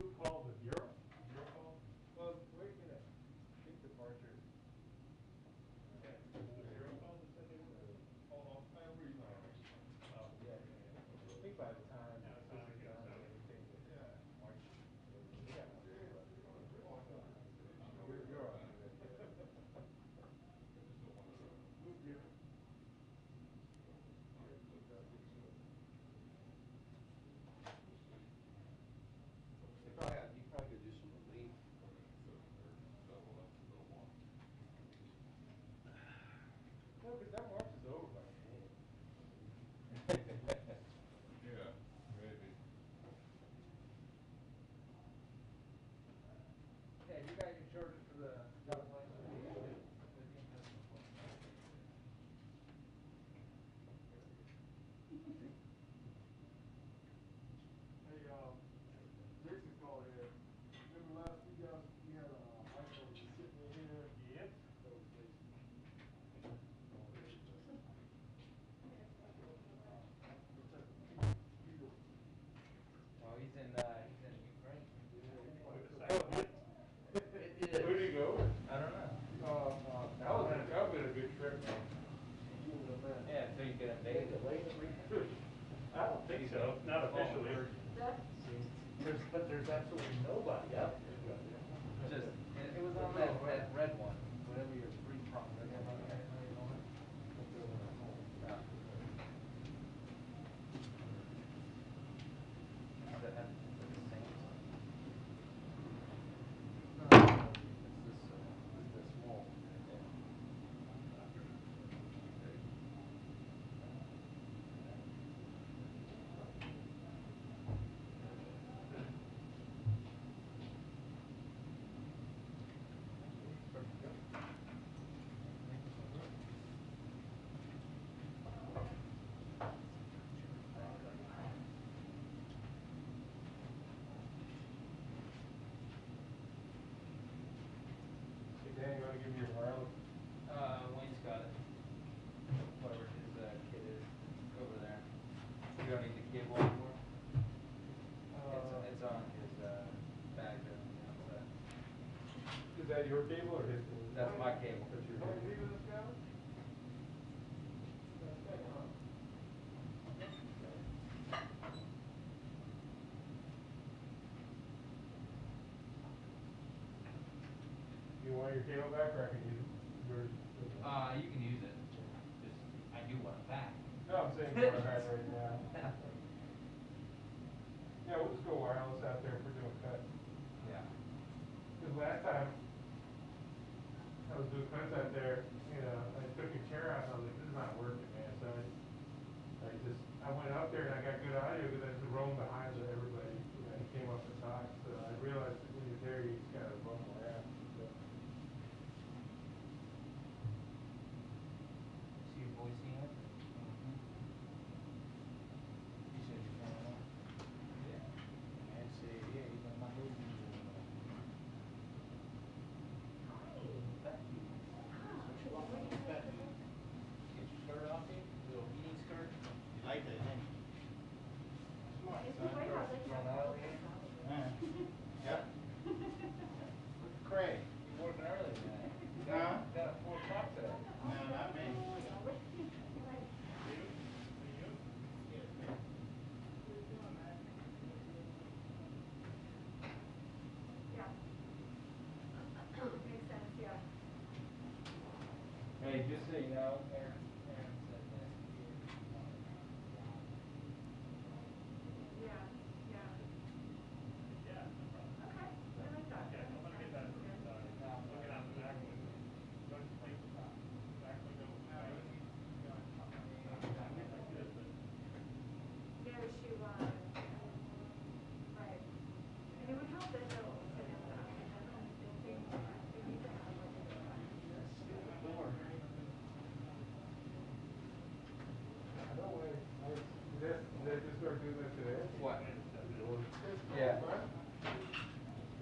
Who called the bureau? Bureau called? Well, we're gonna big departure. Yeah, the bureau called and said they were ready. I'll read my next one. Oh. Yeah. I think by the time Yeah, this so I is guess done so. and everything, Yeah. March, we got nothing, but you're all good. Move you. You probably could do some relief. No, because that March is over by then. Yeah, maybe. Yeah, you got your charger for the job license. Hey, Jason called here. Remember last week we had a mic that was just sitting in here? Yep. That was Jason. Oh, he's in Ukraine. With the second one. Where'd he go? I don't know. That would have been a good trip, man. Yeah, until you get invaded. I don't think so, not officially. But there's absolutely nobody out there. Just, it was on that red one, whatever your free prompt. Dan, you wanna give me your wireless? Wayne's got it. Whatever his kid is over there. You don't need the cable anymore? It's on his bag there on the outside. Is that your cable or his cable? That's my cable. That's your cable. Leaving this guy? You want your cable back, or I can use yours? You can use it. Just, I do want it back. No, I'm saying you want it back right now. Yeah, we'll just go wireless out there if we're doing cuts. Yeah. Because last time I was doing cuts out there, I took your chair out and I was like, this is not working, man. So I went up there and I got good audio because I just roamed behind everybody. He came up to talk. So I realized that when you're there, you just gotta roam around. So. See your voice here? Mm-hmm. You said you're coming on? Yeah. And say, yeah, you're gonna my movie. Thank you. Get your skirt off here? Little mini skirt? You like that, didn't you? Smart, son. From early. Yep. Craig, you're working early today. Huh? Got a 4 o'clock today. No, not me. Hey, just so you know, Aaron said that. Yeah, no problem. Okay, I'm gonna get that from looking out the back window. Don't you think the back window was bad? Like this, but No, she was. Right. And it would help that though, to know that I had the thing, they need to have like a No way. Did they just start doing that today? What? Yeah.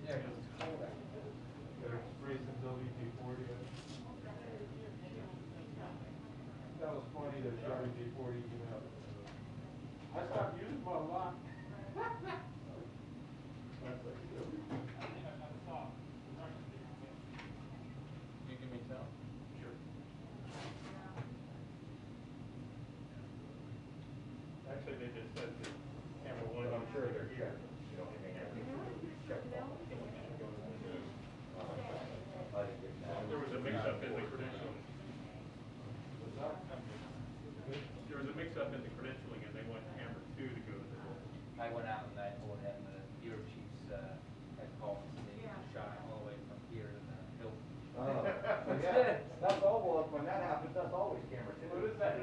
Yeah, because it's cold out. Gotta spray some WD-40 in. That was funny that WD-40 came out. I stopped using my lock. That's like, they just said that camera one. But I'm sure they're here. checking, you know, I mean, I think it's checked off. I think we should go to the news. I didn't get that. There was a mix-up in the credentialing. Was that? There was a mix-up in the credentialing, and they want camera two to go to the. I went out and I told him the bureau chiefs had called and they shot all the way from here to the hill. Oh, yeah, that's all, well, when that happens, that's always camera two. What is that?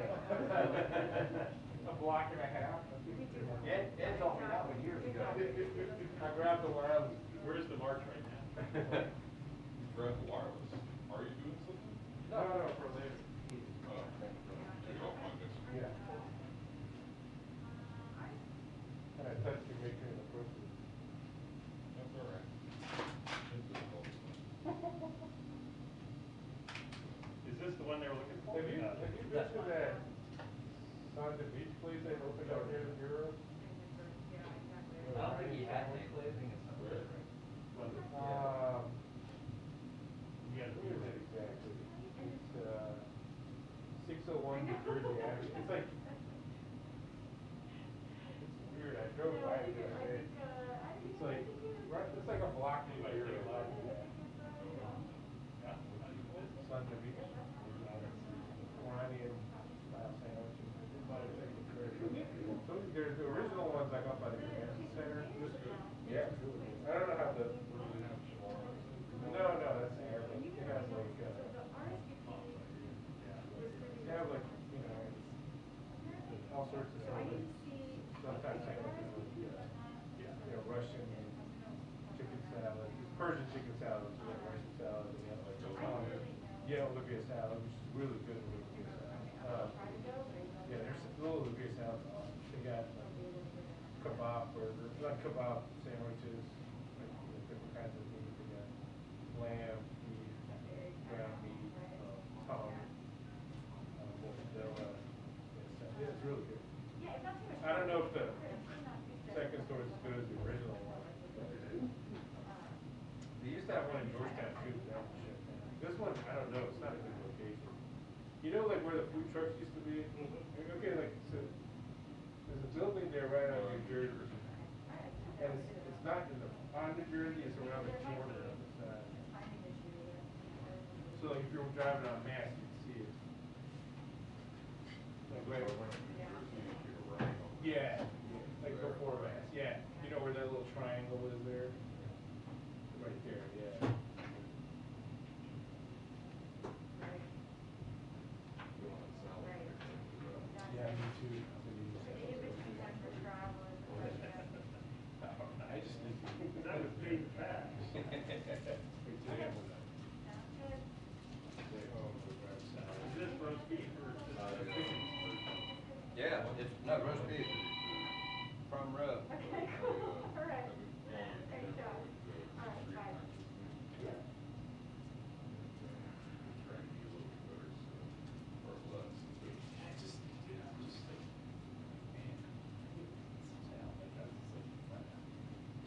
A block and a half? Ed told me that one years ago. I grabbed the wireless. Where's the march right now? Grab the wireless. Are you doing something? No, for later. Oh, there you go, on this. Yeah. And I touched your maker in the first. That's all right. It's just all the time. Is this the one they were looking for? Have you been to that on the beach place they opened out near the bureau? I don't think he had any, I think it's somewhere. Yeah. Where is it exactly? It's 601 New Jersey Avenue. It's like, it's weird. I drove by it the other day. It's like, right, it's like a block from the bureau. It's on the beach. Iranian style sandwiches. There's the original ones like up by the Clemency Center. Yeah, it's really good. I don't know how the. No, that's the air. It has like, they have like, you know, all sorts of salads. Sometimes I go to, you know, Russian chicken salad, Persian chicken salad, so you have Russian salad, and you have like, Olivia salad, which is really good Olivia salad. Yeah, there's little Olivia salads. They got kebab burger, not kebab sandwiches, like, you know, different kinds of meat. They got lamb, beef, ground meat, tongue, mortadella. Yeah, it's really good. I don't know if the second store is as good as the original one, but it is. They used to have one in Georgetown too, but that was shut down. This one, I don't know, it's not a good location. You know, like where the food trucks used to be? Okay, like, so, there's a building there right on New Jersey. And it's not in the, on New Jersey, it's around the corner of the side. So like if you were driving on Mass, you'd see it. Like right over. Yeah, like before Mass, yeah. You know where that little triangle is there? Right there, yeah. Yeah, me too. I just need to. That was paid fast. Is this roast beef or is this chicken? Yeah, it's, no, roast beef, prime rub. All right. Thanks, John. All right, bye.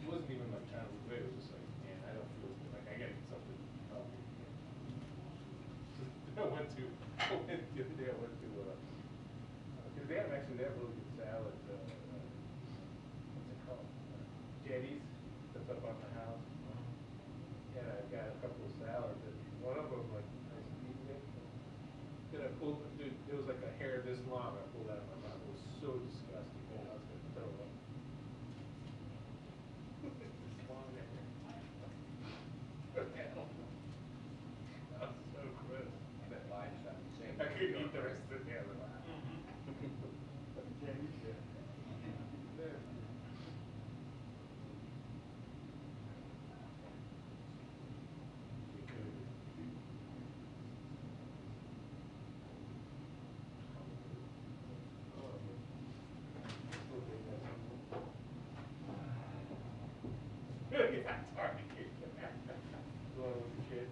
It wasn't even like trying to lose weight, it was just like, man, I don't feel good, like I gotta get something healthy. I went the other day I went to, cause they have really good salad, what's it called? Jetties, that's up on the house. And I got a couple of salads, and one of them like, nice and easy. Then I pulled, dude, it was like a hair this long, I pulled out of my mouth, it was so disgusting, man, I was gonna throw up. This long hair. That was so gross. But mine's not the same. I couldn't eat the rest of the other. Yeah, sorry. Going with the kid.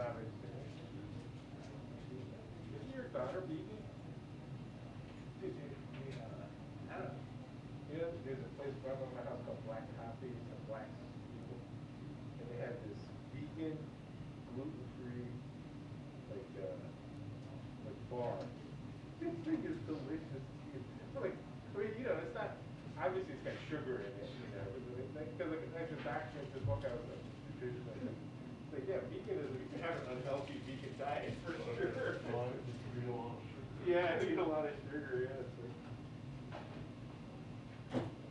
not vegetarian. Isn't your daughter vegan? Dude, I don't know. You know, there's a place right by my house called Black Coffee, some black people, and they have this vegan, gluten-free, like bar. This thing is delicious. Like, I mean, you know, it's not, obviously it's got sugar in it, you know, because like the document this one guy was a nutritionist. Like, yeah, vegan is, you can have an unhealthy vegan diet for sure. Yeah, I eat a lot of sugar, yeah. So.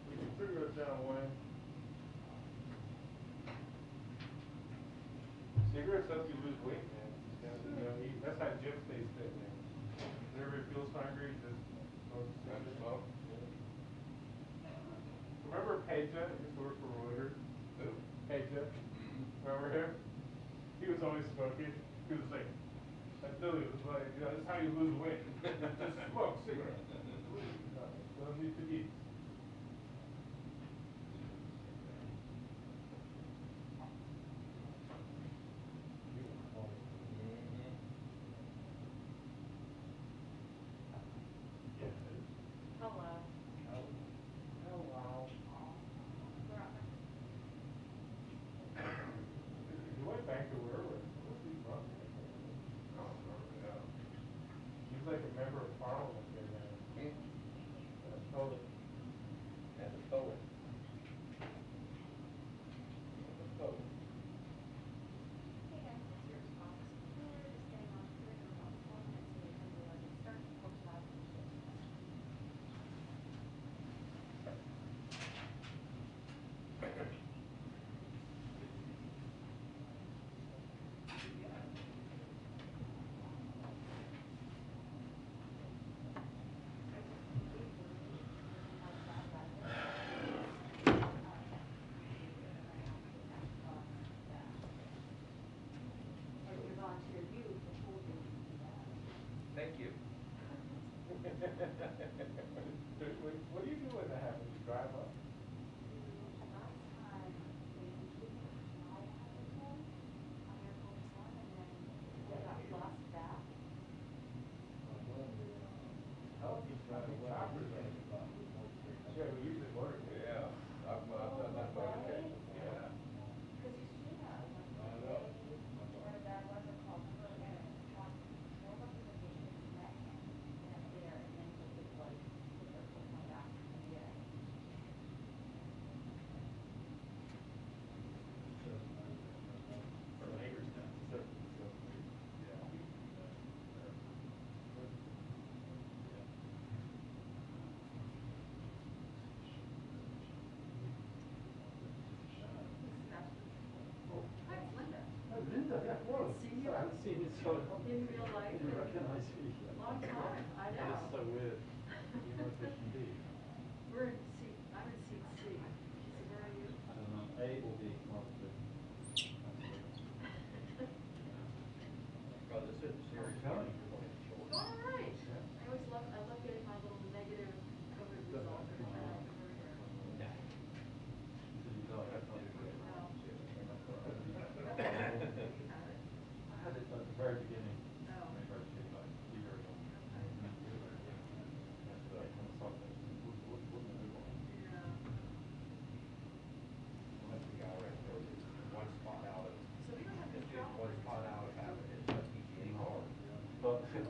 We can cigarettes down, Wayne. Cigarettes help you lose weight, man. You know, that's how Jim stays fit, man. Whenever he feels hungry, just smoke cigarettes. Remember Peja? He used to work for Reuters. Who? Peja. Remember him? He was always smoking. He was like, I tell you, it's like, you know, that's how you lose weight. Just smoke cigarettes. Don't need to eat. Hello. Oh, wow. He went back to where was he from? He's like a member of parliament there now. A poet. And the poet. The poet. Hey guys, what's your response? We're just getting on here in about 4 minutes so we can go ahead and start the book club. Thank you. What do you do when that happens? You drive up? Yeah, we usually motor. Yeah, I've done that by occasion. Yeah. Hi, it's Linda. Linda, yeah, whoa. Seen you I haven't seen you so. in real life. Didn't recognize you. Long time, I know. That is so weird. You know what indeed. We're in seat, I'm in seat C. She said, where are you? I don't know, A or B, probably. Well, this is serious. Going. All right. I love getting my little negative COVID result and all that over here. Yeah. So you got it. Well, I had it at the very beginning. Oh. Very, very cheap, like a year ago. yeah. That's the guy right there, one spot out of, So we don't have just any trouble. one spot out of having his PGA card. But, He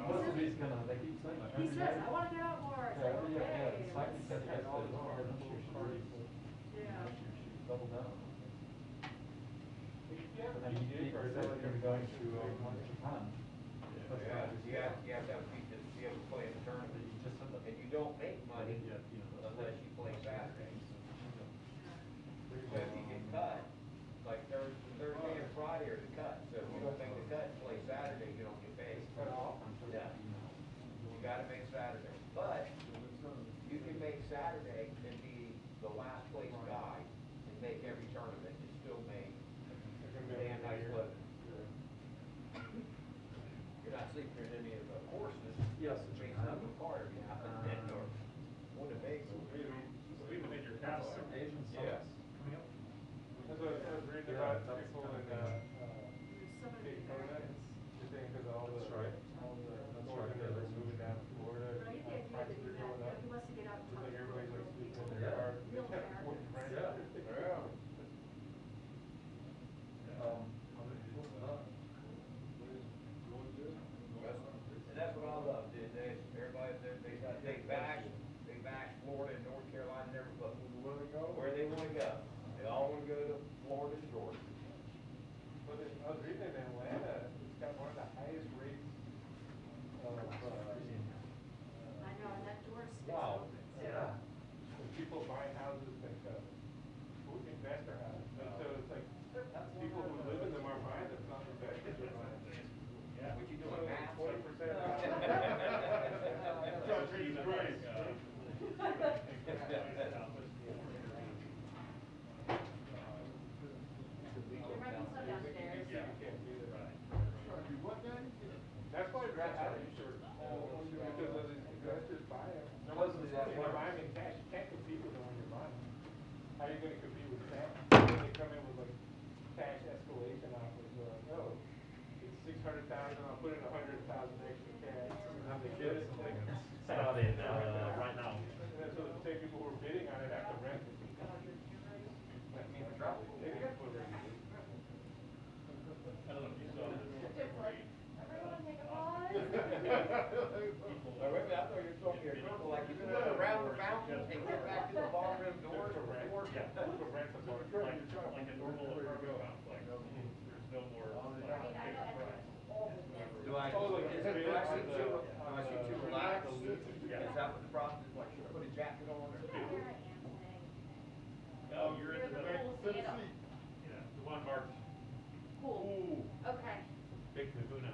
says he's gonna, they keep saying like. He every says, day. I wanna get out more. It's Yeah, like, yeah, okay. it's like he said, let's- yes, all the hard, Yeah. double down. Yeah, And he said he's gonna be going to, Japan. Yeah, you have to have, you have to play in the tournament, He just said that. and you don't make money Yeah, you know, unless you play Saturdays. So Yeah. if you get cut, like Thursday and Friday are the cut, so if you don't make the cut, play Saturday, you don't get paid. Yeah. You gotta make Saturday, but you can make Saturday and be the last place guy and make every tournament, and still make damn nice living. You're not sleeping in any of the courses. Yes. Chasing up a car every now and then, or one of Vegas. Sleeping in your castle. Asian Yeah. sauce coming up. That's what I was reading Yeah, about that's people kinda in, thing. the, That's right. northerners are moving down to Florida. But I get the idea that Prices you are going up. he wants to get out and It's talk like to everybody's like real sleeping in people. their Yeah. car. They Real can't afford Americans. rent. Yeah. And that's what I love, dude, everybody, they bash Florida and North Carolina, and everybody, where they wanna go. They all wanna go to Florida and Georgia. But I was reading in Atlanta, it's got one of the highest rates of, I know, and that door sticks Wow. open. Yeah. when people buy houses like, investor houses. And so it's like, people who live in them are buying them, it's not investors who are buying them. Yeah. What you doing, math? 20%. Even like, You're having some downstairs. Yeah. You can't do that. Right. That's why I drive out insurance, because those investors buy them. Supposedly that's They why- buy them in cash, you can't compete with them when you're buying them. How are you gonna compete with cash? They come in with like cash escalation offers, where like, oh, it's 600,000, I'll put in 100,000 extra cash. Have the kids something that's starting right now. And then so the same people who are bidding on it have to rent it. That means trouble. They got to put it in. I don't know if you saw this. Everyone take a pause. Oh, wait a minute, I thought you were talking to people, like, you can go around the fountain and get back to the ballroom door. For rent. Yeah. For rent the bar. Like a normal apartment complex, there's no more. Do I, Oh, like is it's it, do I on seem the- too, do I seem too on the- relaxed? the Is loop. that what the problem is, like, should I put a jacket on or? Yeah, here I am today. No, you're in the, You're the cool Santa. yeah, the one marked. Cool. Okay. Big kahuna.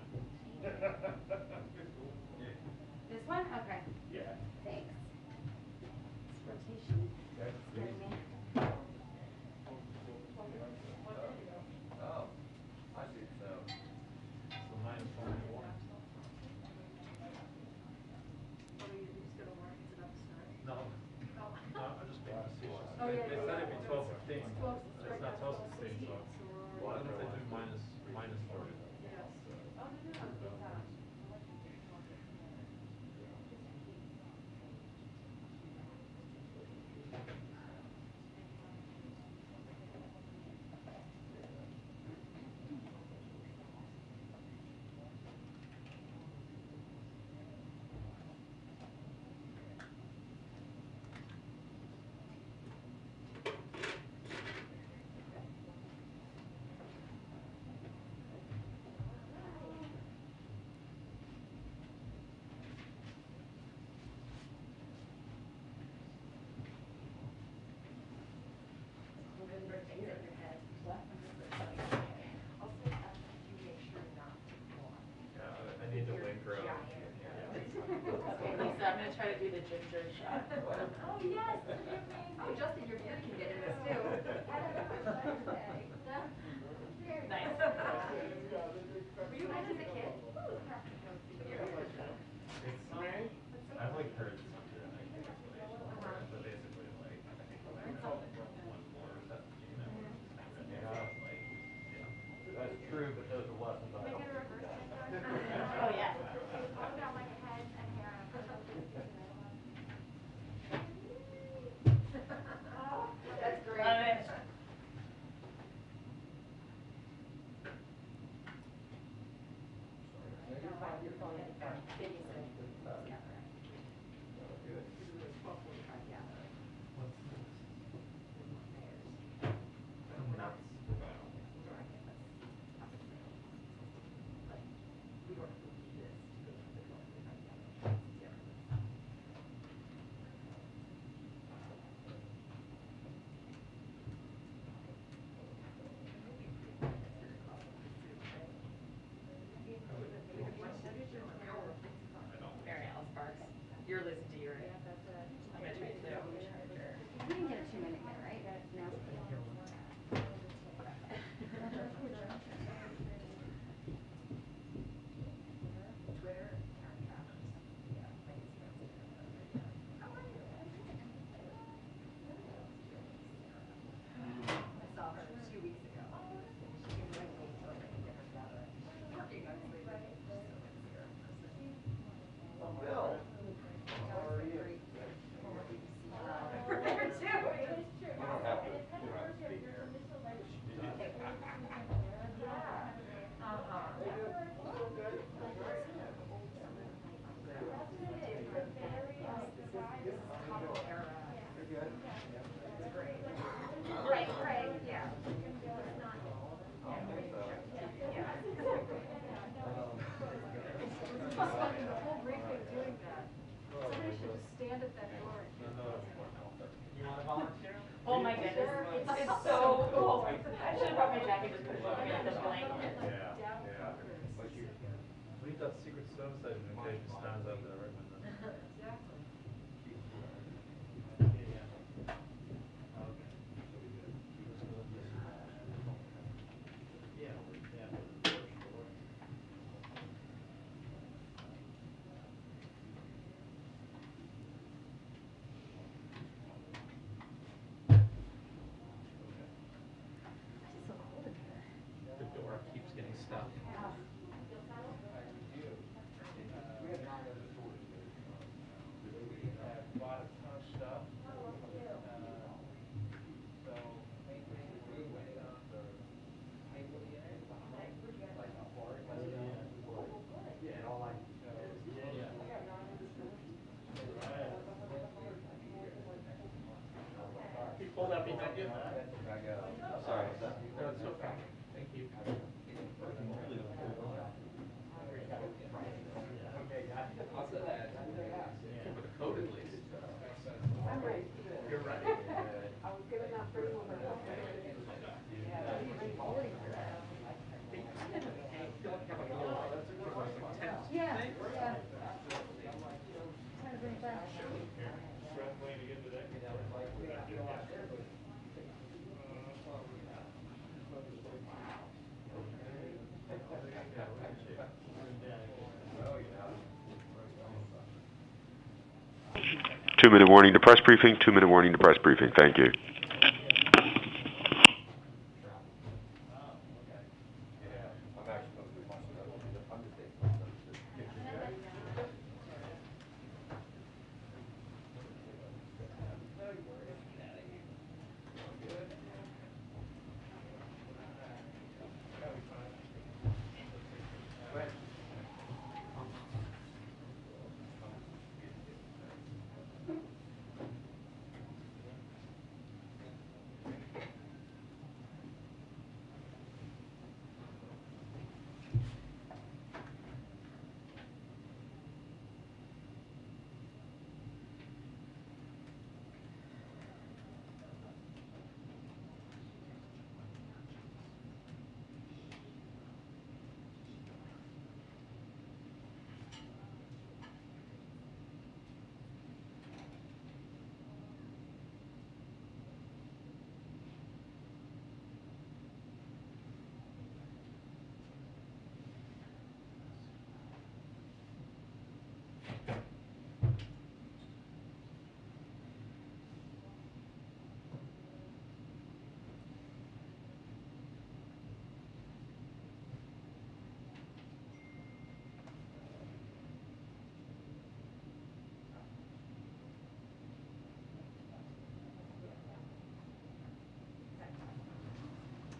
This one? Okay. Yeah. Thanks. It's rotation. Scaring me. Oh, I see, so. So minus 21. What are you just gonna work? Is it up to start? No, Oh. no, I just made decisions. Oh, yeah, They yeah, said yeah. it'd be 12:15. It's 12, It's not 12:16, so. Why don't they do minus 40? Yes. Oh, no, no, no. I need to link her out. Okay, Lisa, I'm gonna try to do the ginger shot. Oh, yes. Oh, Justin, your beard can get in this too. Very Nice. Were you guys as a kid? I've like heard something, I think it's like, but basically like, I think like, one more, that's, you know, like, yeah. That's true, but those are lessons I Can I don't. get a reverse next Oh, yeah. It's all about like head and hair. volunteer? Oh my goodness, it's so cool. I should have brought my jacket, just put it over here with the blanket. Yeah, yeah. What's your? We need that secret service agent in case he stands out there right now. Exactly. Yeah, yeah, for the first floor. It's so cold in here. The door keeps getting stuck. We have 9 other stores there. We have bought a ton of stuff. So main thing we're waiting on the table unit, like a bar. Yeah, and all I. Yeah. He pulled up behind you. I go. Sorry, no, it's okay. Thank you. I'll say that. With a coat at least. I'm ready. You're ready. I was given that first one, but yeah, yeah. Trying to bring it back. Wrestling again today? Two-minute warning to press briefing, 2-minute warning to press briefing. Thank you.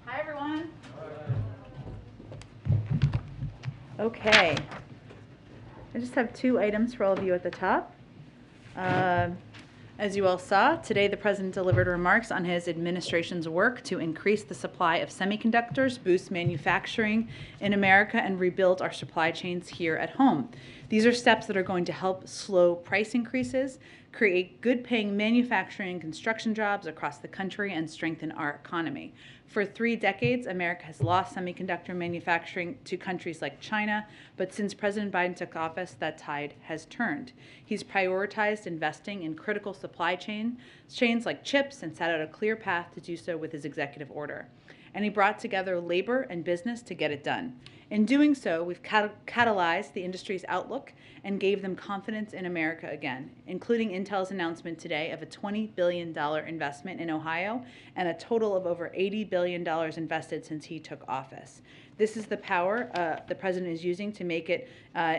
Hi, everyone. Okay. I just have 2 items for all of you at the top. As you all saw, today the President delivered remarks on his administration's work to increase the supply of semiconductors, boost manufacturing in America, and rebuild our supply chains here at home. These are steps that are going to help slow price increases, create good-paying manufacturing and construction jobs across the country, and strengthen our economy. For 3 decades, America has lost semiconductor manufacturing to countries like China, but since President Biden took office, that tide has turned. He's prioritized investing in critical supply chains like chips and set out a clear path to do so with his executive order. And he brought together labor and business to get it done. In doing so, we've catalyzed the industry's outlook and gave them confidence in America again, including Intel's announcement today of a $20 billion investment in Ohio and a total of over $80 billion invested since he took office. This is the power the president is using to make it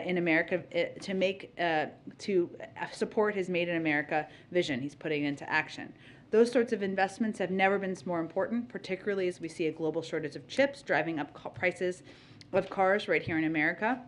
in America, to support his Made in America vision. He's putting it into action. Those sorts of investments have never been more important, particularly as we see a global shortage of chips driving up prices of cars right here in America.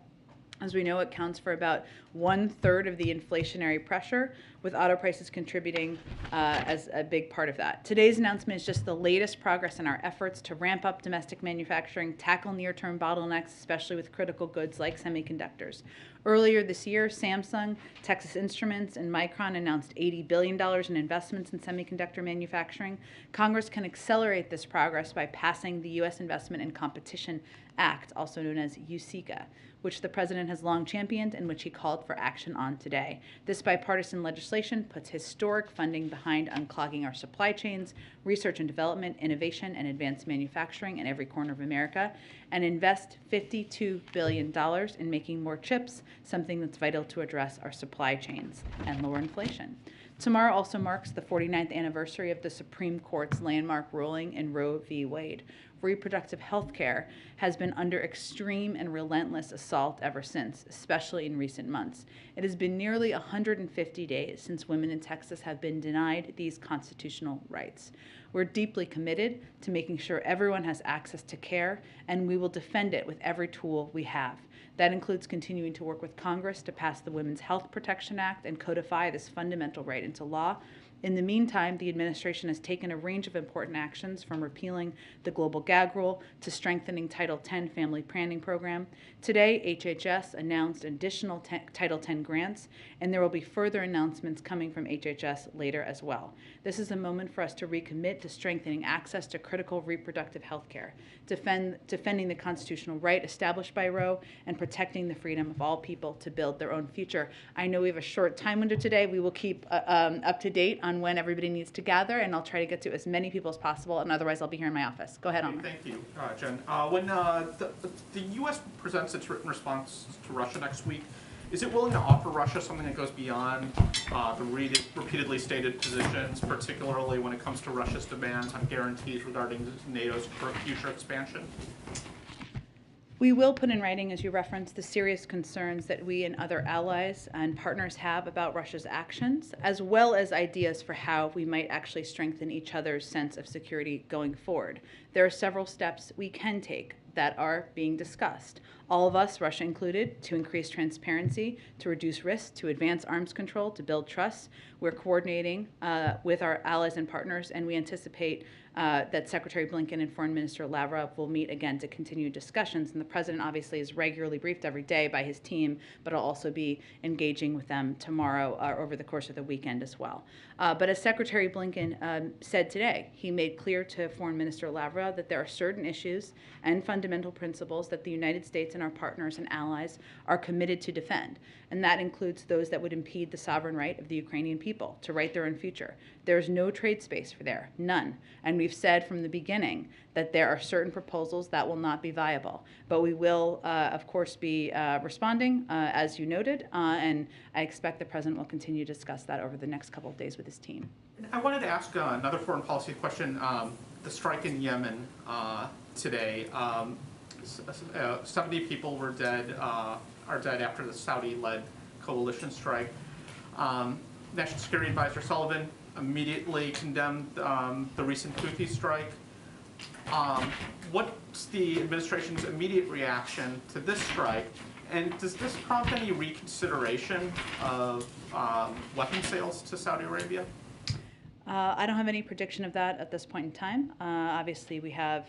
As we know, it counts for about 1/3 of the inflationary pressure, with auto prices contributing as a big part of that. Today's announcement is just the latest progress in our efforts to ramp up domestic manufacturing, tackle near-term bottlenecks, especially with critical goods like semiconductors. Earlier this year, Samsung, Texas Instruments, and Micron announced $80 billion in investments in semiconductor manufacturing. Congress can accelerate this progress by passing the U.S. Investment and Competition Act, also known as USICA, which the president has long championed and which he called for action on today. This bipartisan legislation puts historic funding behind unclogging our supply chains, research and development, innovation, and advanced manufacturing in every corner of America, and invest $52 billion in making more chips, something that's vital to address our supply chains and lower inflation. Tomorrow also marks the 49th anniversary of the Supreme Court's landmark ruling in Roe v. Wade. Reproductive health care has been under extreme and relentless assault ever since, especially in recent months. It has been nearly 150 days since women in Texas have been denied these constitutional rights. We're deeply committed to making sure everyone has access to care, and we will defend it with every tool we have. That includes continuing to work with Congress to pass the Women's Health Protection Act and codify this fundamental right into law. In the meantime, the administration has taken a range of important actions, from repealing the global gag rule to strengthening Title X family planning program. Today, HHS announced additional Title X grants, and there will be further announcements coming from HHS later as well. This is a moment for us to recommit to strengthening access to critical reproductive health care, defending the constitutional right established by Roe, and protecting the freedom of all people to build their own future. I know we have a short time window today. We will keep up to date on when everybody needs to gather, and I'll try to get to as many people as possible, and otherwise I'll be here in my office. Go ahead, Omar. Thank you, Jen. When the U.S. presents its written response to Russia next week, is it willing to offer Russia something that goes beyond the repeatedly stated positions, particularly when it comes to Russia's demands on guarantees regarding NATO's future expansion? We will put in writing, as you referenced, the serious concerns that we and other allies and partners have about Russia's actions, as well as ideas for how we might actually strengthen each other's sense of security going forward. There are several steps we can take that are being discussed. All of us, Russia included, to increase transparency, to reduce risk, to advance arms control, to build trust. We're coordinating with our allies and partners, and we anticipate that Secretary Blinken and Foreign Minister Lavrov will meet again to continue discussions. And the president obviously is regularly briefed every day by his team, but I'll also be engaging with them tomorrow over the course of the weekend as well. But as Secretary Blinken said today, he made clear to Foreign Minister Lavrov that there are certain issues and fundamental principles that the United States and our partners and allies are committed to defend. And that includes those that would impede the sovereign right of the Ukrainian people to write their own future. There's no trade space for there, none. And we've said from the beginning that there are certain proposals that will not be viable. But we will, of course, be responding, as you noted, and I expect the president will continue to discuss that over the next couple of days with his team. I wanted to ask another foreign policy question. The strike in Yemen today, 70 people are dead after the Saudi-led coalition strike. National Security Advisor Sullivan immediately condemned the recent Houthi strike. What's the administration's immediate reaction to this strike? And does this prompt any reconsideration of weapon sales to Saudi Arabia? I don't have any prediction of that at this point in time. Obviously, we have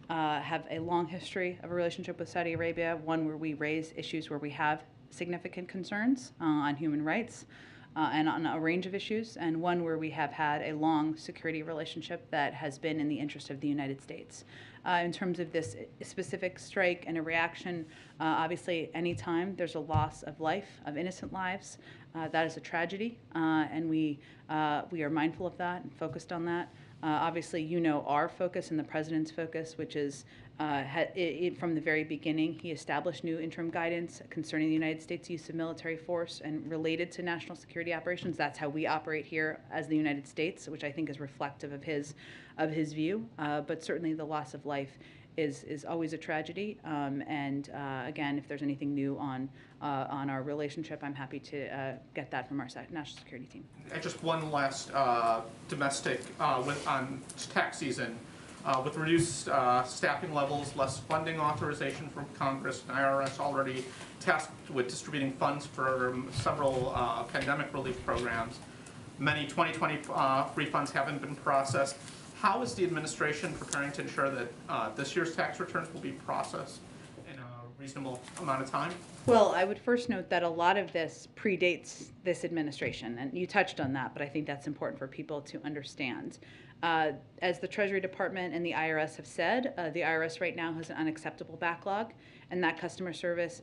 a long history of a relationship with Saudi Arabia, one where we raise issues where we have significant concerns on human rights and on a range of issues, and one where we have had a long security relationship that has been in the interest of the United States. In terms of this specific strike and a reaction, obviously anytime there's a loss of life, of innocent lives, that is a tragedy, and we are mindful of that and focused on that. Obviously, you know our focus and the president's focus, which is from the very beginning, he established new interim guidance concerning the United States' use of military force and related to national security operations. That's how we operate here as the United States, which I think is reflective of his view. But certainly, the loss of life is always a tragedy. And again, if there's anything new on our relationship, I'm happy to get that from our national security team. And just one last domestic on tax season. With reduced staffing levels, less funding authorization from Congress, and IRS already tasked with distributing funds for several pandemic relief programs, many 2020 refunds haven't been processed. How is the administration preparing to ensure that this year's tax returns will be processed in a reasonable amount of time? Well, I would first note that a lot of this predates this administration, and you touched on that, but I think that's important for people to understand. As the Treasury Department and the IRS have said, the IRS right now has an unacceptable backlog, and that customer service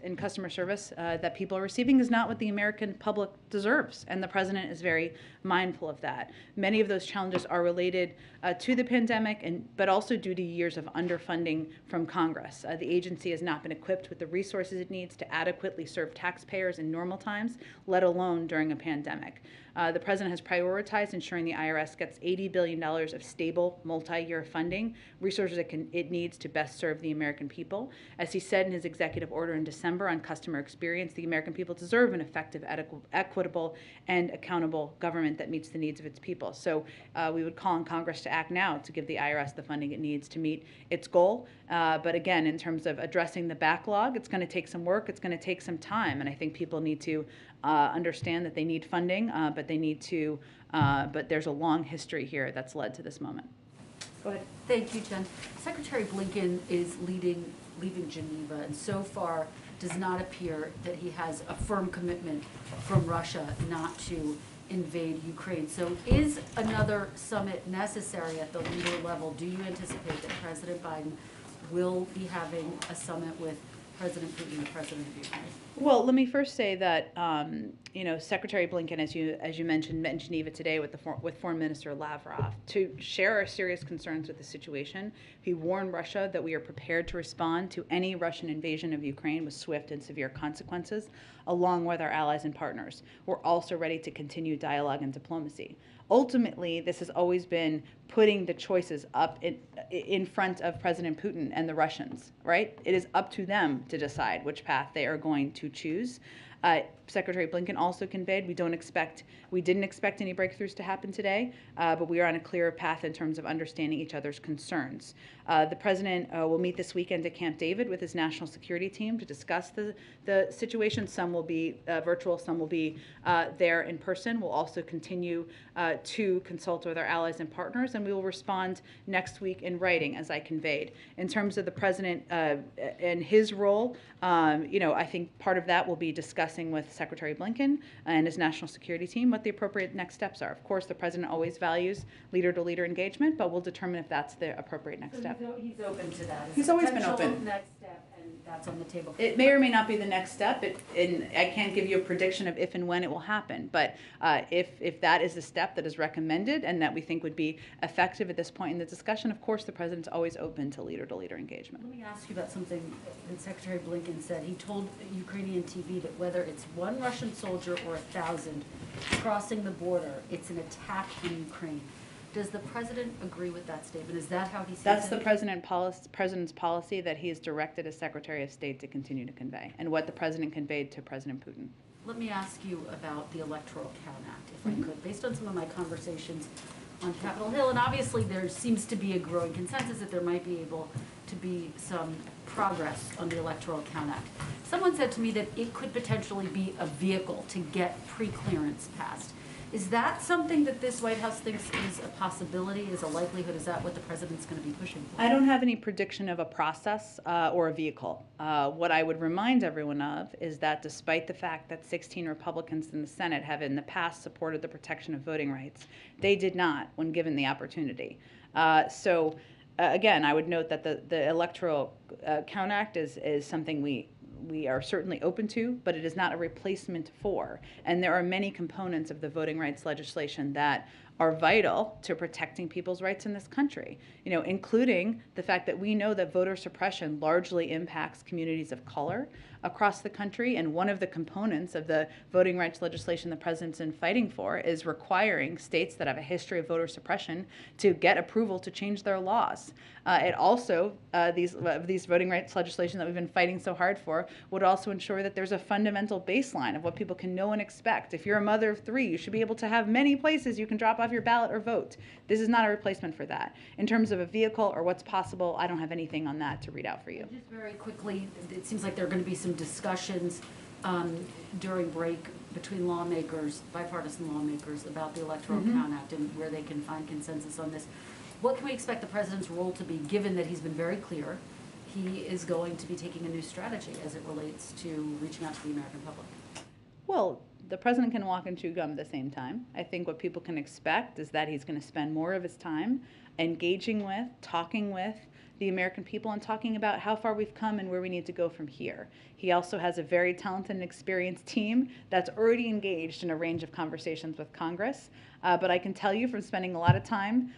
that people are receiving is not what the American public deserves, and the president is very mindful of that. Many of those challenges are related to the pandemic, but also due to years of underfunding from Congress. The agency has not been equipped with the resources it needs to adequately serve taxpayers in normal times, let alone during a pandemic. The president has prioritized ensuring the IRS gets $80 billion of stable multi-year funding, resources it needs to best serve the American people. As he said in his executive order in December on customer experience, the American people deserve an effective, equitable, and accountable government that meets the needs of its people. So we would call on Congress to act now to give the IRS the funding it needs to meet its goal. But again, in terms of addressing the backlog, it's going to take some work, it's going to take some time, and I think people need to understand that they need funding, but there's a long history here that's led to this moment. Go ahead. Thank you, Jen. Secretary Blinken is leaving Geneva, and so far does not appear that he has a firm commitment from Russia not to invade Ukraine. So is another summit necessary at the leader level? Do you anticipate that President Biden will be having a summit with President Putin, the president of Ukraine? Well, let me first say that Secretary Blinken, as you mentioned, met in Geneva today with Foreign Minister Lavrov to share our serious concerns with the situation. He warned Russia that we are prepared to respond to any Russian invasion of Ukraine with swift and severe consequences, along with our allies and partners. We're also ready to continue dialogue and diplomacy. Ultimately, this has always been putting the choices up in front of President Putin and the Russians, right? It is up to them to decide which path they are going to choose. Secretary Blinken also conveyed we didn't expect any breakthroughs to happen today, but we are on a clear path in terms of understanding each other's concerns. The president will meet this weekend at Camp David with his national security team to discuss the situation. Some will be virtual, some will be there in person. We'll also continue to consult with our allies and partners, and we will respond next week in writing, as I conveyed. In terms of the president and his role, I think part of that will be discussing with Secretary Blinken and his national security team what the appropriate next steps are. Of course, the president always values leader-to-leader engagement, but we'll determine if that's the appropriate next step. He's open to that. He's always been open. Next step, and that's on the table. It may or may not be the next step, and I can't give you a prediction of if and when it will happen, but if that is the step that is recommended and that we think would be effective at this point in the discussion, of course the president's always open to leader-to-leader engagement. Let me ask you about something that Secretary Blinken said. He told Ukrainian TV that whether it's one Russian soldier or 1,000 crossing the border, it's an attack in Ukraine. Does the president agree with that statement? Is that how he sees it? That's the president's policy that he has directed as Secretary of State to continue to convey, and what the president conveyed to President Putin. Let me ask you about the Electoral Count Act, if I could. Based on some of my conversations on Capitol Hill, and obviously there seems to be a growing consensus that there might be able to be some progress on the Electoral Count Act. Someone said to me that it could potentially be a vehicle to get pre-clearance passed. Is that something that this White House thinks is a possibility, is a likelihood? Is that what the president's going to be pushing for? I don't have any prediction of a process or a vehicle. What I would remind everyone of is that despite the fact that 16 Republicans in the Senate have in the past supported the protection of voting rights, they did not when given the opportunity. Again, I would note that the Electoral Count Act is something we are certainly open to, but it is not a replacement for. And there are many components of the voting rights legislation that are vital to protecting people's rights in this country, including the fact that we know that voter suppression largely impacts communities of color across the country. And one of the components of the voting rights legislation the president's been fighting for is requiring states that have a history of voter suppression to get approval to change their laws. It also, these voting rights legislation that we've been fighting so hard for would also ensure that there's a fundamental baseline of what people can know and expect. If you're a mother of 3, you should be able to have many places you can drop off have your ballot or vote. This is not a replacement for that. In terms of a vehicle or what's possible, I don't have anything on that to read out for you. Just very quickly, it seems like there are going to be some discussions during break between lawmakers, bipartisan lawmakers, about the Electoral Count Act and where they can find consensus on this. What can we expect the president's role to be, given that he's been very clear he is going to be taking a new strategy as it relates to reaching out to the American public? Well, the president can walk and chew gum at the same time. I think what people can expect is that he's going to spend more of his time engaging with, talking with the American people and talking about how far we've come and where we need to go from here. He also has a very talented and experienced team that's already engaged in a range of conversations with Congress. But I can tell you from spending a lot of time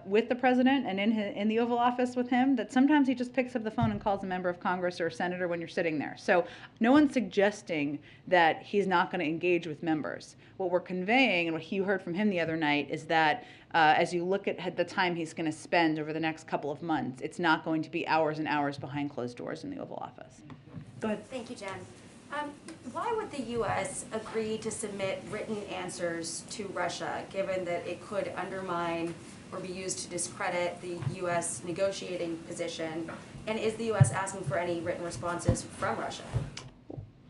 with the president and in the Oval Office with him that sometimes he just picks up the phone and calls a member of Congress or a senator when you're sitting there. So no one's suggesting that he's not going to engage with members. What we're conveying and what you heard from him the other night is that as you look at the time he's going to spend over the next couple of months, it's not going to be hours and hours behind closed doors in the Oval Office. Go ahead. Thank you, Jen. Why would the U.S. agree to submit written answers to Russia, given that it could undermine or be used to discredit the U.S. negotiating position? And is the U.S. asking for any written responses from Russia?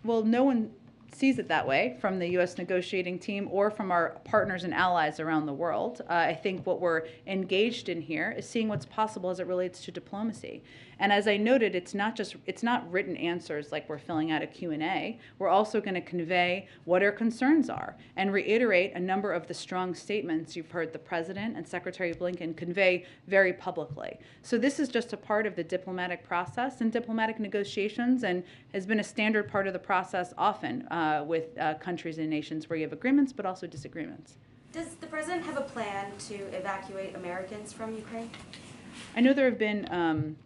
Well, no one sees it that way from the U.S. negotiating team or from our partners and allies around the world. I think what we're engaged in here is seeing what's possible as it relates to diplomacy. And as I noted, it's not written answers like we're filling out a Q&A. We're also going to convey what our concerns are and reiterate a number of the strong statements you've heard the President and Secretary Blinken convey very publicly. So this is just a part of the diplomatic process and diplomatic negotiations, and has been a standard part of the process often with countries and nations where you have agreements but also disagreements. Does the President have a plan to evacuate Americans from Ukraine? I know there have been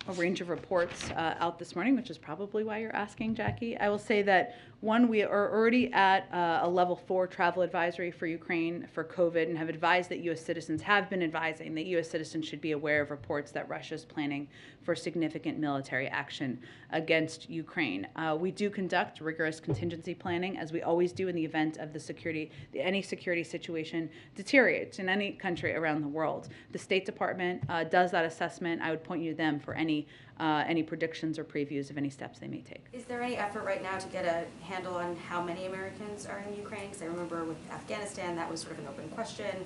a range of reports out this morning, which is probably why you're asking, Jackie. I will say that, one, we are already at a level 4 travel advisory for Ukraine for COVID and have advised that U.S. citizens have been advising that U.S. citizens should be aware of reports that Russia is planning for significant military action against Ukraine. We do conduct rigorous contingency planning, as we always do in the event of any security situation deteriorates in any country around the world. The State Department does that assessment. I would point you to them for any predictions or previews of any steps they may take. Is there any effort right now to get a handle on how many Americans are in Ukraine? Because I remember with Afghanistan, that was sort of an open question.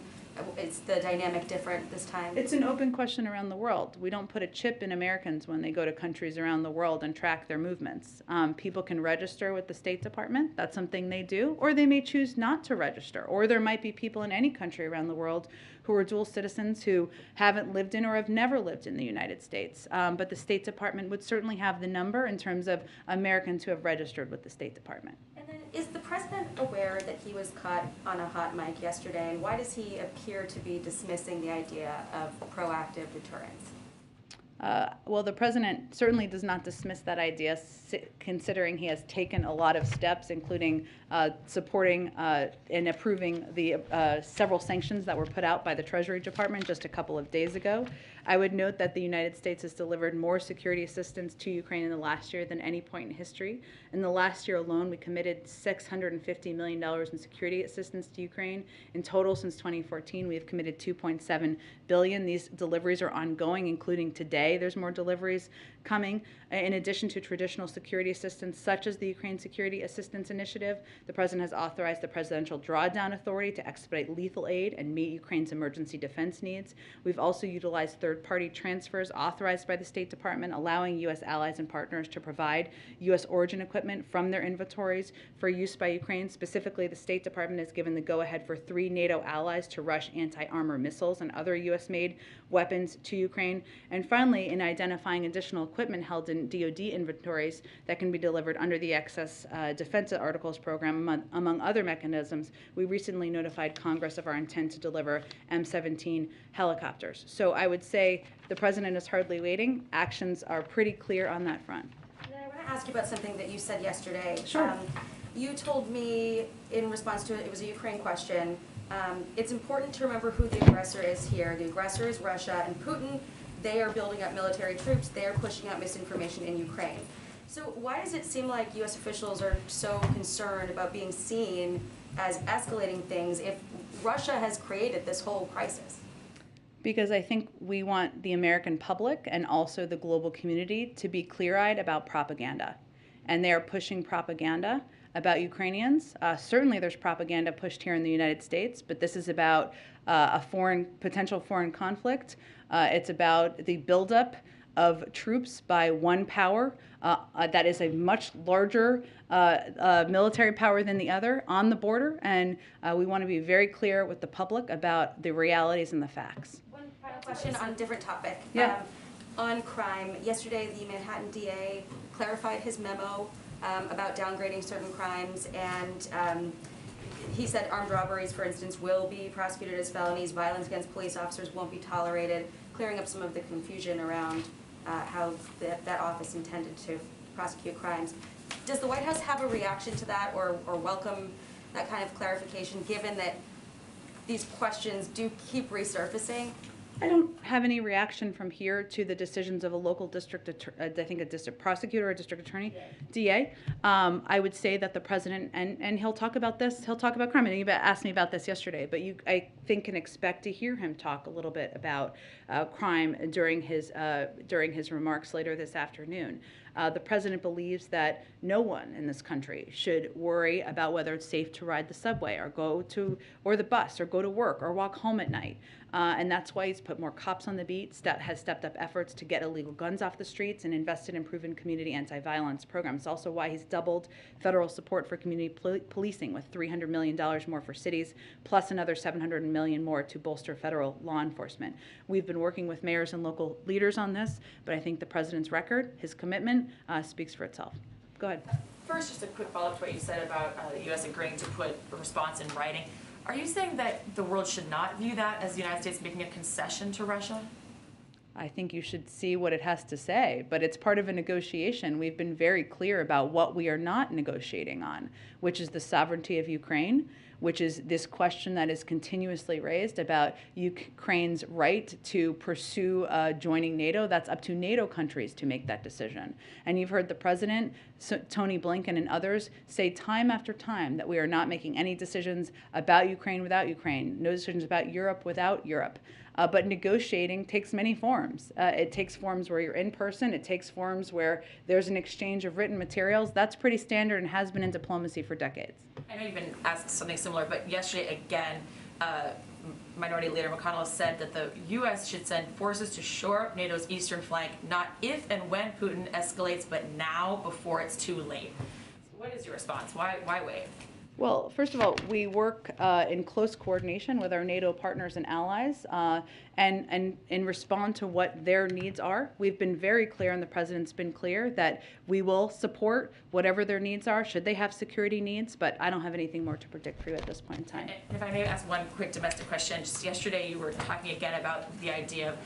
Is the dynamic different this time? It's an open question around the world. We don't put a chip in Americans when they go to countries around the world and track their movements. People can register with the State Department. That's something they do. Or they may choose not to register. Or there might be people in any country around the world who are dual citizens who haven't lived in or have never lived in the United States. But the State Department would certainly have the number in terms of Americans who have registered with the State Department. And then, is the President aware that he was caught on a hot mic yesterday, and why does he appear to be dismissing the idea of proactive deterrence? Well, the President certainly does not dismiss that idea, considering he has taken a lot of steps, including supporting and approving the several sanctions that were put out by the Treasury Department just a couple of days ago. I would note that the United States has delivered more security assistance to Ukraine in the last year than any point in history. In the last year alone, we committed $650 million in security assistance to Ukraine. In total, since 2014, we have committed $2.7 billion. These deliveries are ongoing, including today. There's more deliveries coming. In addition to traditional security assistance, such as the Ukraine Security Assistance Initiative, the President has authorized the Presidential Drawdown Authority to expedite lethal aid and meet Ukraine's emergency defense needs. We've also utilized third-party transfers authorized by the State Department, allowing U.S. allies and partners to provide U.S. origin equipment from their inventories for use by Ukraine. Specifically, the State Department has given the go-ahead for 3 NATO allies to rush anti-armor missiles and other U.S.-made weapons to Ukraine. And finally, in identifying additional equipment held in DoD inventories that can be delivered under the Excess Defense Articles Program, among other mechanisms, we recently notified Congress of our intent to deliver M17 helicopters. So I would say the President is hardly waiting. Actions are pretty clear on that front. And then I want to ask you about something that you said yesterday. Sure. You told me in response to it was a Ukraine question, it's important to remember who the aggressor is here. The aggressor is Russia and Putin. They are building up military troops. They are pushing out misinformation in Ukraine. So why does it seem like U.S. officials are so concerned about being seen as escalating things if Russia has created this whole crisis? Because I think we want the American public and also the global community to be clear-eyed about propaganda. And they are pushing propaganda about Ukrainians. Certainly there's propaganda pushed here in the United States, but this is about a potential foreign conflict. It's about the buildup of troops by one power that is a much larger military power than the other on the border. And we want to be very clear with the public about the realities and the facts. One final question on a different topic. Yeah. On crime, yesterday the Manhattan DA clarified his memo about downgrading certain crimes, and he said armed robberies, for instance, will be prosecuted as felonies, violence against police officers won't be tolerated, clearing up some of the confusion around how that office intended to prosecute crimes. Does the White House have a reaction to that, or welcome that kind of clarification, given that these questions do keep resurfacing? I don't have any reaction from here to the decisions of a local district, I think a district prosecutor or a district attorney, DA. I would say that the president, and he'll talk about this, he'll talk about crime. And he asked me about this yesterday, but I think can expect to hear him talk a little bit about crime during his remarks later this afternoon. The president believes that no one in this country should worry about whether it's safe to ride the subway or the bus or go to work or walk home at night. And that's why he's put more cops on the beat, has stepped up efforts to get illegal guns off the streets, and invested in proven community anti-violence programs. It's also why he's doubled federal support for community policing with $300 million more for cities, plus another $700 million more to bolster federal law enforcement. We've been working with mayors and local leaders on this, but I think the president's record, his commitment, speaks for itself. Go ahead. First, just a quick follow-up to what you said about the U.S. agreeing to put a response in writing. Are you saying that the world should not view that as the United States making a concession to Russia? I think you should see what it has to say, but it's part of a negotiation. We've been very clear about what we are not negotiating on, which is the sovereignty of Ukraine, which is this question that is continuously raised about Ukraine's right to pursue joining NATO. That's up to NATO countries to make that decision. And you've heard the president, Tony Blinken, and others say time after time that we are not making any decisions about Ukraine without Ukraine, no decisions about Europe without Europe. But negotiating takes many forms. It takes forms where you're in person. It takes forms where there's an exchange of written materials. That's pretty standard and has been in diplomacy for decades. I know you've been asked something similar, but yesterday again, Minority Leader McConnell said that the U.S. should send forces to shore up NATO's eastern flank, not if and when Putin escalates, but now before it's too late. What is your response? Why wait? Well, first of all, we work in close coordination with our NATO partners and allies and respond to what their needs are. We've been very clear, and the president's been clear, that we will support whatever their needs are, should they have security needs, but I don't have anything more to predict for you at this point in time. And if I may ask one quick domestic question, just yesterday you were talking again about the idea of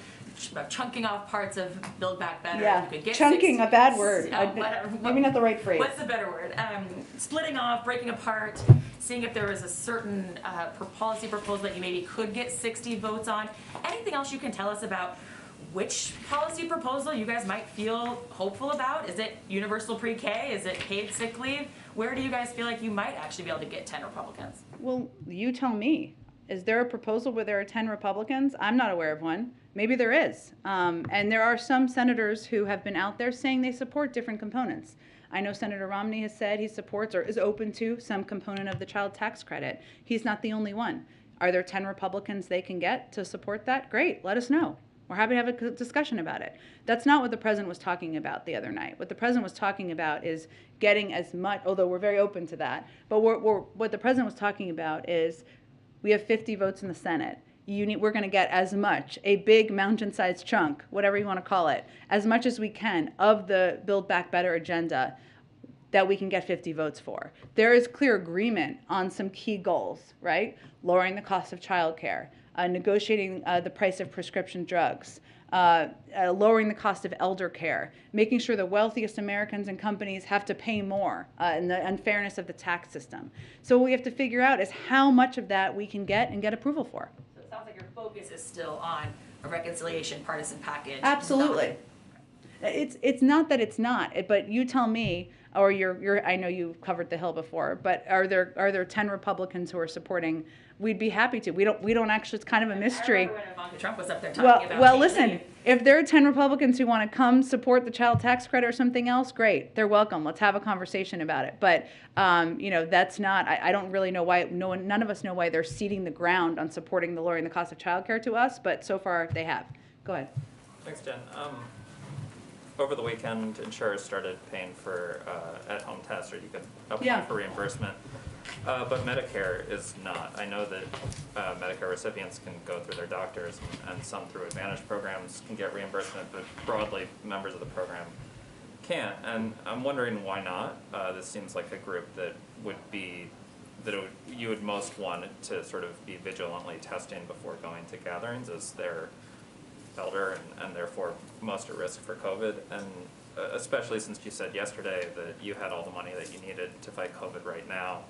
chunking off parts of Build Back Better. Yeah, you could get chunking, a bad word. Whatever. Maybe not the right phrase. What's the better word? Splitting off, breaking apart, seeing if there was a certain policy proposal that you maybe could get 60 votes on. Anything else you can tell us about which policy proposal you guys might feel hopeful about? Is it universal pre-K? Is it paid sick leave? Where do you guys feel like you might actually be able to get 10 Republicans? Well, you tell me. Is there a proposal where there are 10 Republicans? I'm not aware of one. Maybe there is. And there are some senators who have been out there saying they support different components. I know Senator Romney has said he supports or is open to some component of the child tax credit. He's not the only one. Are there 10 Republicans they can get to support that? Great, let us know. We're happy to have a discussion about it. That's not what the president was talking about the other night. What the president was talking about is getting as much, although we're very open to that, but what the president was talking about is we have 50 votes in the Senate. We're going to get as much, a big mountain-sized chunk, whatever you want to call it, as much as we can of the Build Back Better agenda that we can get 50 votes for. There is clear agreement on some key goals, right? Lowering the cost of childcare, negotiating the price of prescription drugs, lowering the cost of elder care, making sure the wealthiest Americans and companies have to pay more, and the unfairness of the tax system. So what we have to figure out is how much of that we can get and get approval for. Sounds like your focus is still on a reconciliation partisan package. Absolutely. It's not that it's not, but you tell me, or I know you've covered the Hill before, but are there 10 Republicans who are supporting? We'd be happy to. We don't actually, it's kind of a mystery. I remember when Ivanka Trump was up there talking about Well, paid listen, leave. if there are 10 Republicans who want to come support the child tax credit or something else, great. They're welcome. Let's have a conversation about it. But, that's not, I don't really know why, none of us know why they're ceding the ground on supporting the lowering the cost of childcare to us, but so far they have. Go ahead. Thanks, Jen. Over the weekend, insurers started paying for at-home tests, or you could apply for reimbursement. But Medicare is not. I know that Medicare recipients can go through their doctors, and some through Advantage programs can get reimbursement, but broadly, members of the program can't. And I'm wondering why not. This seems like a group that would be, you would most want to sort of be vigilantly testing before going to gatherings, as they're elder and therefore most at risk for COVID. And especially since you said yesterday that you had all the money that you needed to fight COVID right now,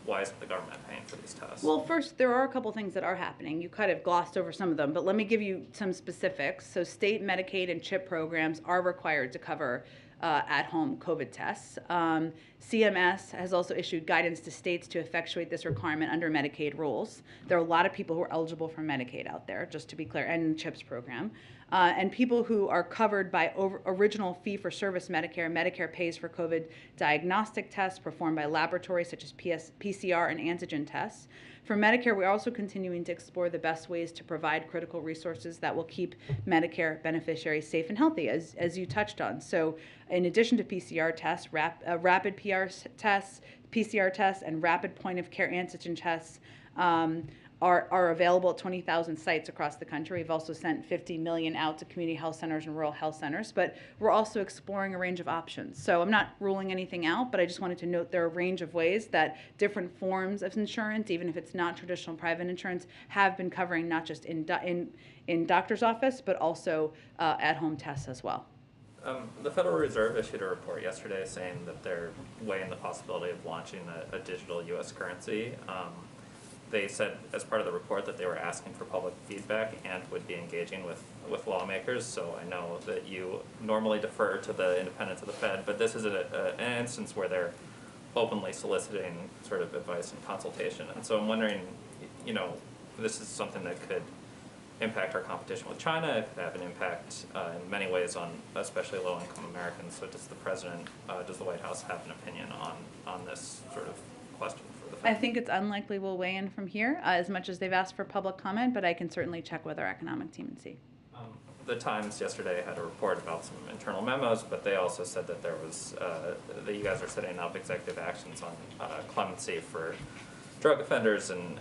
why isn't the government paying for these tests? Well, first, there are a couple things that are happening. You kind of glossed over some of them, but let me give you some specifics. So state Medicaid and CHIP programs are required to cover at-home COVID tests. CMS has also issued guidance to states to effectuate this requirement under Medicaid rules. There are a lot of people who are eligible for Medicaid out there, just to be clear, and CHIPS program. And people who are covered by original fee-for-service Medicare. Medicare pays for COVID diagnostic tests performed by laboratories such as PCR and antigen tests. For Medicare, we're also continuing to explore the best ways to provide critical resources that will keep Medicare beneficiaries safe and healthy, as you touched on. So in addition to PCR tests, rapid PCR tests, and rapid point-of-care antigen tests are available at 20,000 sites across the country. We've also sent 50 million out to community health centers and rural health centers, but we're also exploring a range of options. So I'm not ruling anything out, but I just wanted to note there are a range of ways that different forms of insurance, even if it's not traditional private insurance, have been covering not just in doctor's office, but also at-home tests as well. The Federal Reserve issued a report yesterday saying that they're weighing the possibility of launching a digital U.S. currency. They said as part of the report that they were asking for public feedback and would be engaging with lawmakers. So I know that you normally defer to the independence of the Fed, but this is an instance where they're openly soliciting sort of advice and consultation. And so I'm wondering, this is something that could impact our competition with China. It could have an impact in many ways on especially low-income Americans. So does the president, does the White House have an opinion on this sort of question? I think it's unlikely we'll weigh in from here, as much as they've asked for public comment, but I can certainly check with our economic team and see. The Times yesterday had a report about some internal memos, but they also said that there was, that you guys are setting up executive actions on clemency for drug offenders and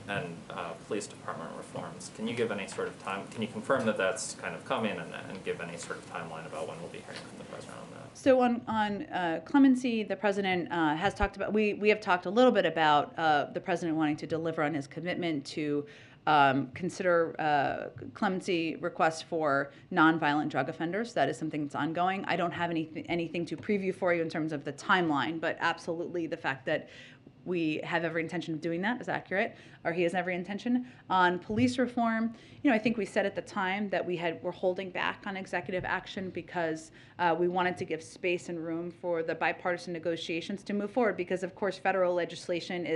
police department reforms. Can you give any sort of time, can you confirm that that's kind of coming and give any sort of timeline about when we'll be hearing from the president on that? So on clemency, the president has talked about, we have talked a little bit about the president wanting to deliver on his commitment to consider clemency requests for nonviolent drug offenders. That is something that's ongoing. I don't have anything to preview for you in terms of the timeline, but absolutely the fact that we have every intention of doing that is accurate, or he has every intention. On police reform, I think we said at the time that we're holding back on executive action because we wanted to give space and room for the bipartisan negotiations to move forward, because of course federal legislation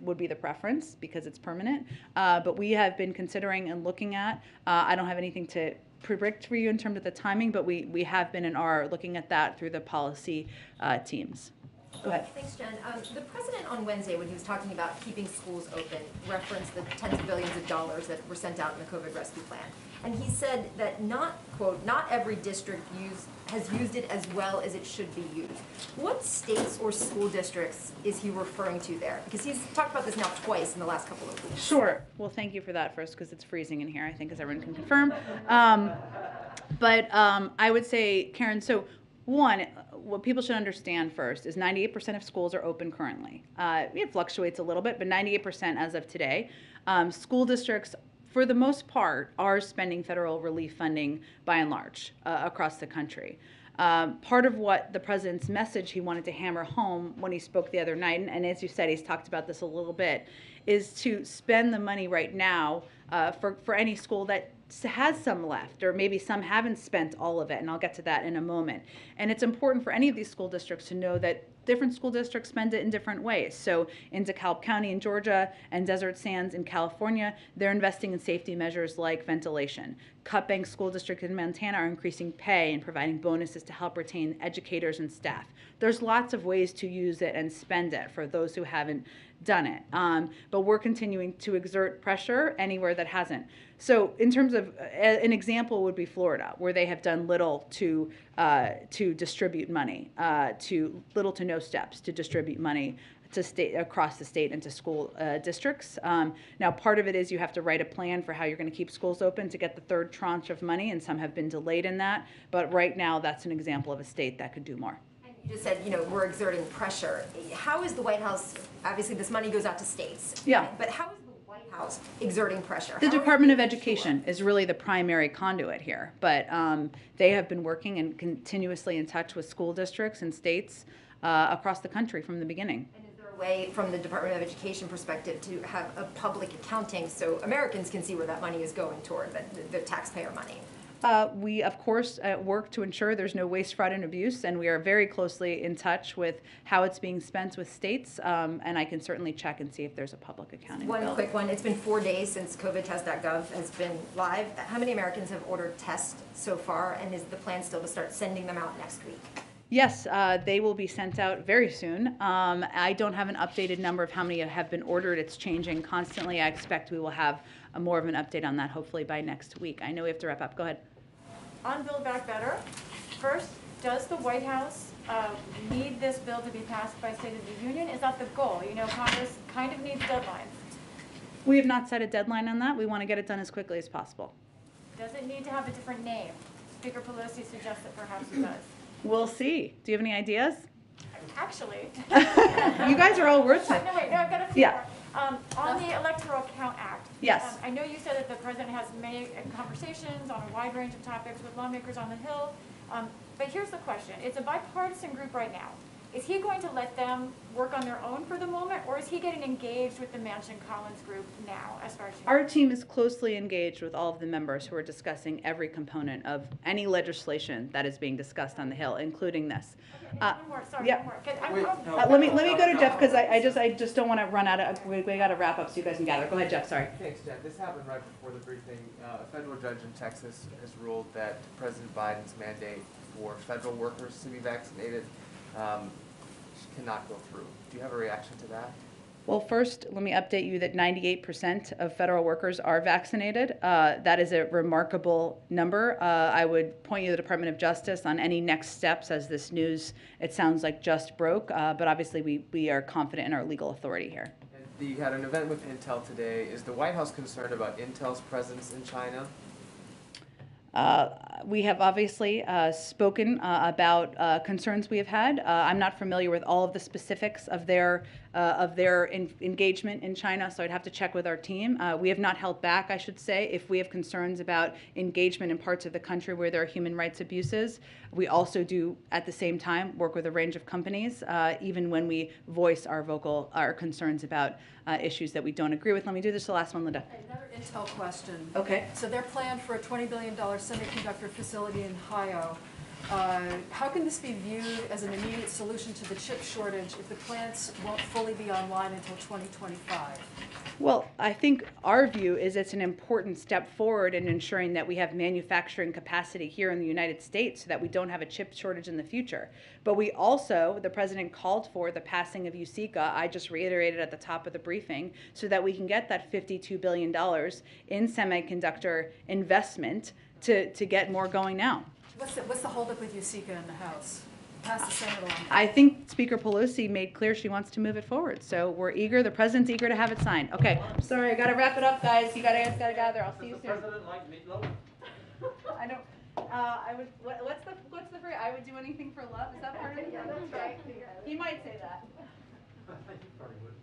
would be the preference because it's permanent. But we have been considering and looking at, I don't have anything to predict for you in terms of the timing, but we have been and are looking at that through the policy teams. Go ahead. Thanks, Jen. The president on Wednesday, when he was talking about keeping schools open, referenced the tens of billions of dollars that were sent out in the COVID rescue plan. And he said that quote, not every district has used it as well as it should be used. What states or school districts is he referring to there? Because he's talked about this now twice in the last couple of weeks. Sure. Well, thank you for that first, because it's freezing in here, I think, as everyone can confirm. But I would say, Karen, so one, what people should understand first is 98% of schools are open currently. It fluctuates a little bit, but 98% as of today. School districts, for the most part, are spending federal relief funding by and large across the country. Part of what the president's message he wanted to hammer home when he spoke the other night, and as you said, he's talked about this a little bit, is to spend the money right now for any school that has some left, or maybe some haven't spent all of it, and I'll get to that in a moment. And it's important for any of these school districts to know that different school districts spend it in different ways. So in DeKalb County in Georgia and Desert Sands in California, they're investing in safety measures like ventilation. Cut Bank School District in Montana are increasing pay and providing bonuses to help retain educators and staff. There's lots of ways to use it and spend it for those who haven't done it. But we're continuing to exert pressure anywhere that hasn't. So in terms of, an example would be Florida, where they have done little to distribute money, to little to no steps to distribute money to state, across the state and to school districts. Now, part of it is you have to write a plan for how you're going to keep schools open to get the third tranche of money, and some have been delayed in that. But right now, that's an example of a state that could do more. You just said, we're exerting pressure. How is the White House, obviously this money goes out to states. Yeah. But how is the White House exerting pressure? The Department of Education is really the primary conduit here, but they have been working and continuously in touch with school districts and states across the country from the beginning. And is there a way, from the Department of Education perspective, to have a public accounting so Americans can see where that money is going toward, the taxpayer money? We, of course, work to ensure there's no waste, fraud, and abuse, and we are very closely in touch with how it's being spent with states, and I can certainly check and see if there's a public accounting bill. One quick one. It's been 4 days since COVIDtest.gov has been live. How many Americans have ordered tests so far, and is the plan still to start sending them out next week? Yes, they will be sent out very soon. I don't have an updated number of how many have been ordered. It's changing constantly. I expect we will have more of an update on that hopefully by next week. I know we have to wrap up. Go ahead. On Build Back Better, first, does the White House need this bill to be passed by State of the Union? Is that the goal? Congress kind of needs deadlines. We have not set a deadline on that. We want to get it done as quickly as possible. Does it need to have a different name? Speaker Pelosi suggests that perhaps it does. We'll see. Do you have any ideas? Actually. You guys are all wordsmiths. No, I've got a few more. On the Electoral Count Act. Yes. I know you said that the president has many conversations on a wide range of topics with lawmakers on the Hill. But here's the question. It's a bipartisan group right now. Is he going to let them work on their own for the moment, or is he getting engaged with the Manchin-Collins group now, as far as you know? Our team is closely engaged with all of the members who are discussing every component of any legislation that is being discussed on the Hill, including this. One more, sorry, yeah. one more. 'Cause Let me go to Jeff, because I just don't want to run out of, we got to wrap up so you guys can gather. Go ahead, Jeff, sorry. Thanks, Jen. This happened right before the briefing. A federal judge in Texas has ruled that President Biden's mandate for federal workers to be vaccinated cannot go through. Do you have a reaction to that? Well, first, let me update you that 98% of federal workers are vaccinated. That is a remarkable number. I would point you to the Department of Justice on any next steps as this news, it sounds like, just broke. But obviously, we are confident in our legal authority here. And you had an event with Intel today. Is the White House concerned about Intel's presence in China? We have obviously spoken about concerns we have had. I'm not familiar with all of the specifics of their engagement in China, so I'd have to check with our team. We have not held back, I should say, if we have concerns about engagement in parts of the country where there are human rights abuses. We also do, at the same time, work with a range of companies, even when we voice our concerns about issues that we don't agree with. Let me do this the last one, Linda. Another Intel question. Okay. So they're planned for a $20 billion semiconductor facility in Ohio. How can this be viewed as an immediate solution to the chip shortage if the plants won't fully be online until 2025? Well, I think our view is it's an important step forward in ensuring that we have manufacturing capacity here in the United States so that we don't have a chip shortage in the future. But we also, the president called for the passing of USICA, I just reiterated at the top of the briefing, so that we can get that $52 billion in semiconductor investment to get more going now. What's the holdup with USICA in the House? Pass the Senate along. I think Speaker Pelosi made clear she wants to move it forward. So we're eager, the president's eager to have it signed. Okay, sorry, I gotta wrap it up, guys. You guys gotta gather. I'll see you soon. Does the president like meatloaf? I don't, I would, what's the phrase? I would do anything for love? Is that part of it? Yeah, that's right. He might say that. You probably would.